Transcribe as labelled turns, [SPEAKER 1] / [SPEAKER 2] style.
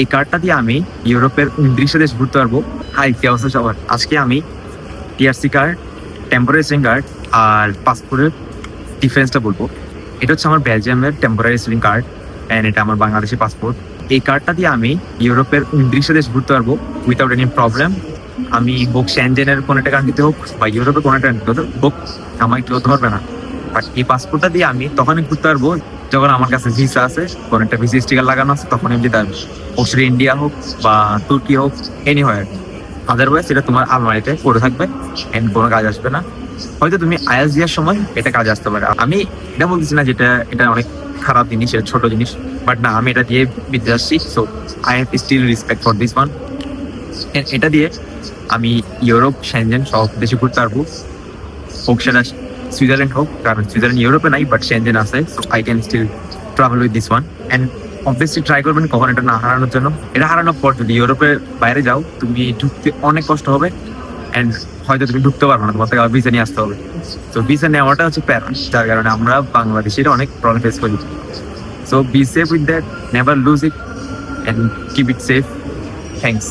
[SPEAKER 1] এই কার্ডটা দিয়ে আমি ইউরোপের 29 দেশ ঘুরতে পারবো। হাই, কি অবস্থা সবার? আজকে আমি TRC card, temporary sealing card আর পাসপোর্টের ডিফারেন্সটা বলবো। এটা হচ্ছে আমার বেলজিয়ামের টেম্পোরারি সিলিং কার্ড অ্যান্ড এটা আমার বাংলাদেশি পাসপোর্ট। এই কার্ডটা দিয়ে আমি ইউরোপের 29 দেশ ঘুরতে পারবো উইথাউট এনি প্রবলেম। আমি হোক শ্যানজেনের কোনো একটা কান্ট্রিতে হোক বা ইউরোপের কোনো একটা কান্ট্রিতে হোক, আমার কেউ হতে পারবে না। বাট এই পাসপোর্টটা দিয়ে আমি তখনই ঘুরতে পারবো যখন আমার কাছে ভিসা আছে, কোনো একটা ভিসা স্টিকার লাগানো আছে, তখন আমি যেতে পারবো। অবশ্যই ইন্ডিয়া হোক বা তুর্কি হোক, এনিহোয়ার। আদারওয়াইজ এটা তোমার আলমারিতে পড়ে থাকবে এন্ড কোনো কাজ আসবে না। হয়তো তুমি আইএলটিএস দেওয়ার সময় এটা কাজে আসতে পারে। আমি এটা বলতেছি না যেটা এটা অনেক খারাপ জিনিস, এটা ছোট জিনিস, বাট না, আমি এটা দিয়ে বিদ্যে আসছি। So I have still respect for this one. এটা দিয়ে আমি ইউরোপ, শ্যানজেন সব দেশে ঘুরতে পারবো। হোক সেটা সুইজারল্যান্ড হোক, কারণ সুইজারল্যান্ড ইউরোপে নাই বাট শ্যানজেন আছে, so I can still travel with this one. And obviously try করবেন কখন এটা না হারানোর জন্য। এটা হারানোর পর যদি ইউরোপের বাইরে যাও, তুমি ঢুকতে অনেক কষ্ট হবে অ্যান্ড হয়তো তুমি ঢুকতে পারবে না, তোমার থেকে ভিসা নিয়ে আসতে হবে। তো ভিসা নেওয়াটা হচ্ছে প্যারা, যার কারণে আমরা বাংলাদেশের অনেক প্রবলেম ফেস করি। So be safe with that, never lose it and keep it safe. Thanks.